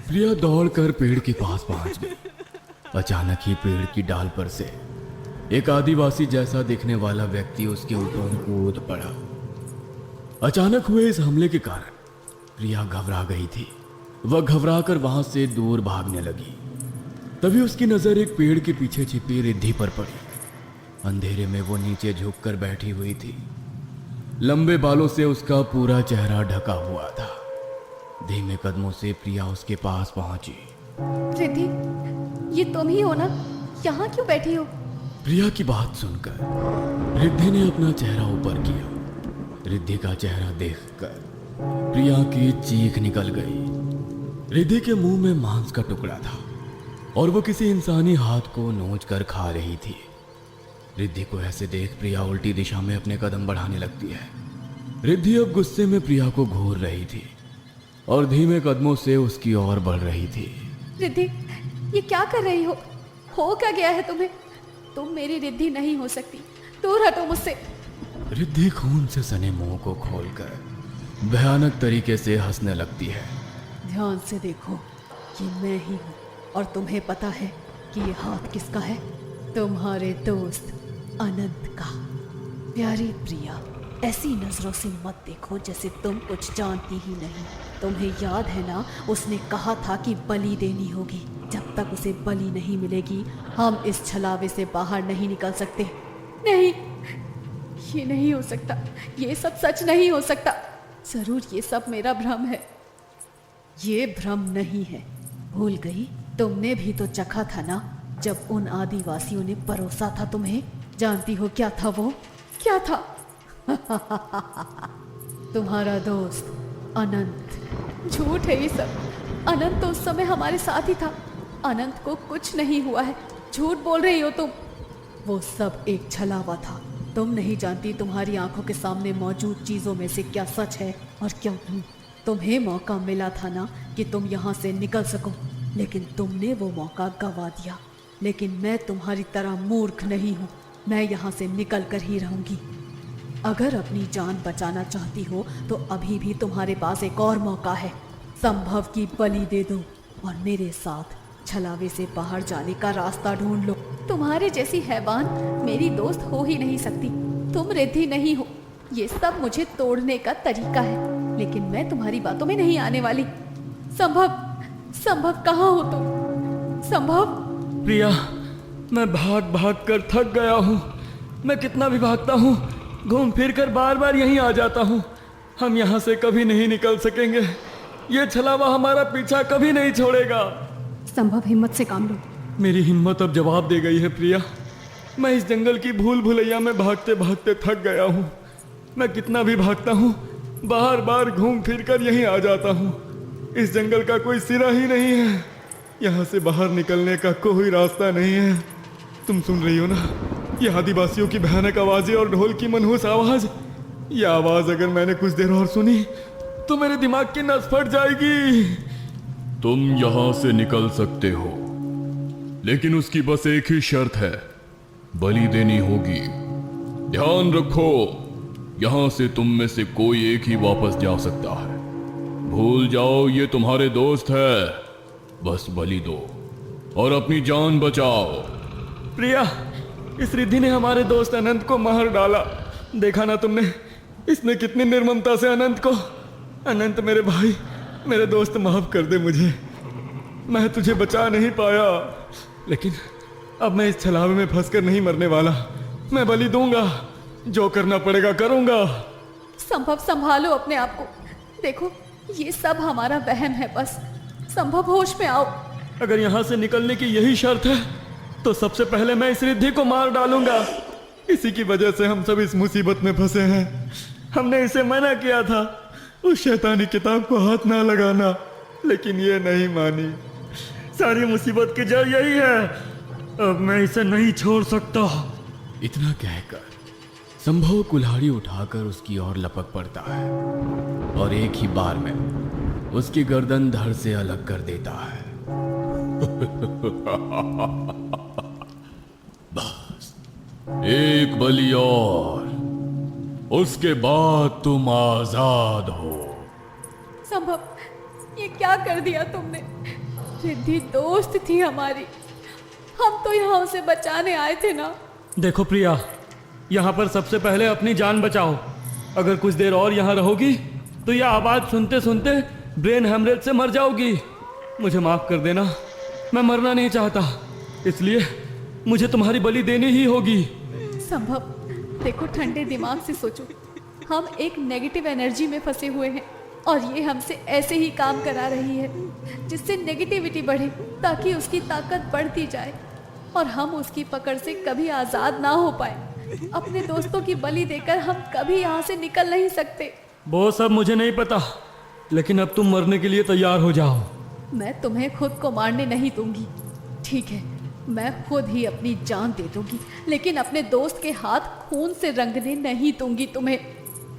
प्रिया दौड़कर पेड़ के पास पहुंच गई। अचानक ही पेड़ की डाल पर से एक आदिवासी जैसा दिखने वाला व्यक्ति उसके ऊपर कूद पड़ा। अचानक हुए इस हमले के कारण प्रिया घबरा गई थी। वह घबराकर वहां से दूर भागने लगी। तभी उसकी नजर एक पेड़ के पीछे छिपी रिद्धि पर पड़ी। अंधेरे में वो नीचे झुककर बैठी हुई थी। लंबे बालों से उसका पूरा चेहरा ढका हुआ था। धीमे कदमों से प्रिया उसके पास पहुंची। रिद्धि, ये तुम ही हो ना? यहाँ क्यों बैठी हो? प्रिया की बात सुनकर रिद्धि ने अपना चेहरा ऊपर किया। रिद्धि का चेहरा देखकर प्रिया की चीख निकल गई। रिद्धि के मुंह में मांस का टुकड़ा था और वो किसी इंसानी हाथ को नोच कर खा रही थी। रिद्धि को ऐसे देख प्रिया उल्टी दिशा में अपने कदम बढ़ाने लगती है। रिद्धि अब गुस्से में प्रिया को घूर रही थी और धीमे कदमों से उसकी ओर बढ़ रही थी। रिद्धि, ये क्या कर रही हो? हो क्या गया है तुम्हें? तुम मेरी रिद्धि नहीं हो सकती। दूर हटो मुझसे। रिद्धि खून से सने मुंह को खोलकर भयानक तरीके से हंसने लगती है। ध्यान से देखो, ये मैं ही हूँ और तुम्हें पता है कि ये हाथ किसका है? तुम्हारे दोस्त अनंत का। प्यारी प्रिया, ऐसी नजरों से मत देखो जैसे तुम कुछ जानती ही नहीं। तुम्हें याद है ना, उसने कहा था कि बलि देनी होगी। जब तक उसे बलि नहीं मिलेगी हम इस छलावे से बाहर नहीं निकल सकते। नहीं, ये नहीं हो सकता। ये सब सच नहीं हो सकता। जरूर ये सब मेरा भ्रम है। ये भ्रम नहीं है। भूल गई? तुमने भी तो चखा था ना जब उन आदिवासियों ने परोसा था तुम्हें। जानती हो क्या था वो? क्या था? तुम्हारा दोस्त अनंत। झूठ है ये सब। अनंत तो उस समय हमारे साथ ही था। अनंत को कुछ नहीं हुआ है। झूठ बोल रही हो तुम। वो सब एक छलावा था। तुम नहीं जानती तुम्हारी आंखों के सामने मौजूद चीजों में से क्या सच है और क्या झूठ। तुम्हें मौका मिला था ना कि तुम यहाँ से निकल सको, लेकिन तुमने वो मौका गंवा दिया। लेकिन मैं तुम्हारी तरह मूर्ख नहीं हूँ। मैं यहाँ से निकल कर ही रहूंगी। अगर अपनी जान बचाना चाहती हो तो अभी भी तुम्हारे पास एक और मौका है। संभव की बलि दे दो और मेरे साथ छलावे से बाहर जाने का रास्ता ढूंढ लो। तुम्हारे जैसी हैवान मेरी दोस्त हो ही नहीं सकती। तुम रिद्धि नहीं हो। ये सब मुझे तोड़ने का तरीका है, लेकिन मैं तुम्हारी बातों में नहीं आने वाली। संभव कहाँ हो तुम? संभव? प्रिया, मैं भाग भाग कर थक गया हूँ। मैं कितना भी भागता हूँ, घूम फिर कर बार बार यहीं आ जाता हूँ। हम यहाँ से कभी नहीं निकल सकेंगे। ये छलावा हमारा पीछा कभी नहीं छोड़ेगा। संभव, हिम्मत से काम लो। मेरी हिम्मत अब जवाब दे गई है प्रिया। मैं इस जंगल की भूल भुलैया में भागते भागते थक गया हूँ। मैं कितना भी भागता हूँ, बार बार घूम फिर कर यहीं आ जाता हूँ। इस जंगल का कोई सिरा ही नहीं है, यहाँ से बाहर निकलने का कोई रास्ता नहीं है। तुम सुन रही हो ना, ये आदिवासियों की भयानक आवाजें और ढोल की मनहूस आवाज। ये आवाज अगर मैंने कुछ देर और सुनी तो मेरे दिमाग की नस फट जाएगी। तुम यहां से निकल सकते हो, लेकिन उसकी बस एक ही शर्त है, बलि देनी होगी। ध्यान रखो, यहां से तुम में से कोई एक ही वापस जा सकता है। भूल जाओ ये तुम्हारे दोस्त है, बस बलि दो और अपनी जान बचाओ। प्रिया, इस रिद्धि ने हमारे दोस्त अनंत को मार डाला। देखा ना तुमने, इसने कितनी निर्ममता से अनंत को। अनंत मेरे भाई, मेरे दोस्त, माफ कर दे मुझे। मैं तुझे बचा नहीं पाया, लेकिन अब मैं इस छलावे में फंसकर नहीं मरने वाला। मैं बलि दूंगा, जो करना पड़ेगा करूंगा। संभव, संभालो अपने आप को। देखो, ये सब हमारा वहम है बस। संभव, होश में आओ। अगर यहाँ से निकलने की यही शर्त है तो सबसे पहले मैं इस रिद्धि को मार डालूंगा। इसी की वजह से हम सब इस मुसीबत में फंसे हैं। हमने इसे मना किया था उस शैतानी किताब को हाथ ना लगाना, लेकिन ये नहीं मानी। सारी मुसीबत की जड़ यही है। अब मैं इसे नहीं छोड़ सकता। इतना कहकर संभव कुल्हाड़ी उठाकर उसकी ओर लपक पड़ता है और एक ही बार में उसकी गर्दन धड़ से अलग कर देता है। बस एक बलि और, उसके बाद तुम आजाद हो। संभव, ये क्या कर दिया तुमने? रिद्धि दोस्त थी हमारी, हम तो यहाँ उसे बचाने आए थे ना। देखो प्रिया, यहाँ पर सबसे पहले अपनी जान बचाओ। अगर कुछ देर और यहाँ रहोगी तो यह आवाज सुनते सुनते ब्रेन हेमरेज से मर जाओगी। मुझे माफ कर देना, मैं मरना नहीं चाहता, इसलिए मुझे तुम्हारी बलि देनी ही होगी। संभव, देखो, ठंडे दिमाग से सोचो। हम एक नेगेटिव एनर्जी में फंसे हुए हैं और ये हमसे ऐसे ही काम करा रही है जिससे नेगेटिविटी बढ़े, ताकि उसकी ताकत बढ़ती जाए और हम उसकी पकड़ से कभी आज़ाद ना हो पाए। अपने दोस्तों की बलि देकर हम कभी यहाँ से निकल नहीं सकते। वो सब मुझे नहीं पता, लेकिन अब तुम मरने के लिए तैयार हो जाओ। मैं तुम्हें खुद को मारने नहीं दूंगी। ठीक है, मैं खुद ही अपनी जान दे दूंगी, लेकिन अपने दोस्त के हाथ खून से रंगने नहीं दूंगी तुम्हें।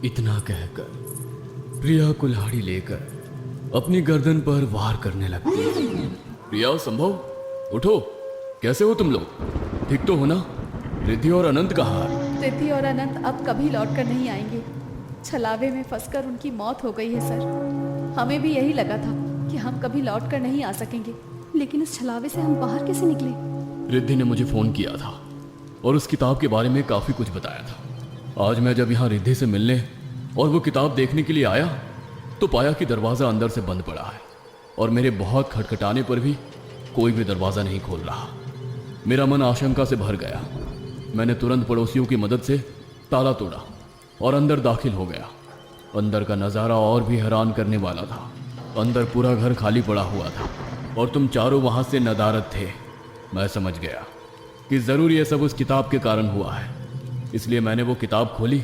इतना कहकर प्रिया कुल्हाड़ी लेकर अपनी गर्दन पर वार करने लगती है। प्रिया, संभव, उठो। कैसे हो तुम लोग? ठीक तो हो ना? रिद्धि और अनंत कहाँ है? रिद्धि और अनंत अब कभी लौट कर नहीं आएंगे। छलावे में फंसकर उनकी मौत हो गई है सर। हमें भी यही लगा था कि हम कभी लौट कर नहीं आ सकेंगे, लेकिन इस छलावे से हम बाहर कैसे निकले? रिद्धि ने मुझे फोन किया था और उस किताब के बारे में काफी कुछ बताया था। आज मैं जब यहाँ रिद्धि से मिलने और वो किताब देखने के लिए आया तो पाया कि दरवाज़ा अंदर से बंद पड़ा है और मेरे बहुत खटखटाने पर भी कोई भी दरवाज़ा नहीं खोल रहा। मेरा मन आशंका से भर गया। मैंने तुरंत पड़ोसियों की मदद से ताला तोड़ा और अंदर दाखिल हो गया। अंदर का नज़ारा और भी हैरान करने वाला था। अंदर पूरा घर खाली पड़ा हुआ था और तुम चारों वहाँ से नदारद थे। मैं समझ गया कि ज़रूर ये सब उस किताब के कारण हुआ है। इसलिए मैंने वो किताब खोली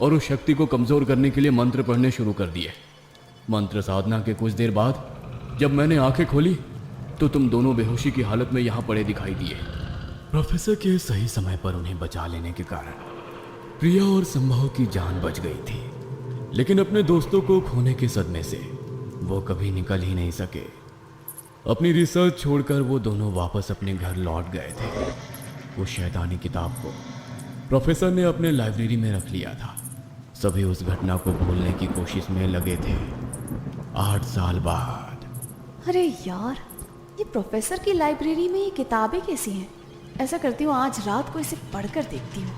और उस शक्ति को कमज़ोर करने के लिए मंत्र पढ़ने शुरू कर दिए। मंत्र साधना के कुछ देर बाद जब मैंने आंखें खोली तो तुम दोनों बेहोशी की हालत में यहाँ पड़े दिखाई दिए। प्रोफेसर के सही समय पर उन्हें बचा लेने के कारण प्रिया और संभव की जान बच गई थी, लेकिन अपने दोस्तों को खोने के सदमे से वो कभी निकल ही नहीं सके। अपनी रिसर्च छोड़कर वो दोनों वापस अपने घर लौट गए थे। उस शैतानी किताब को प्रोफेसर ने अपने लाइब्रेरी में रख लिया था। सभी उस घटना को भूलने की कोशिश में लगे थे। 8 साल बाद। अरे यार, ये प्रोफेसर की लाइब्रेरी में ये किताबें कैसी हैं? ऐसा करती हूँ, आज रात को इसे पढ़कर देखती हूँ।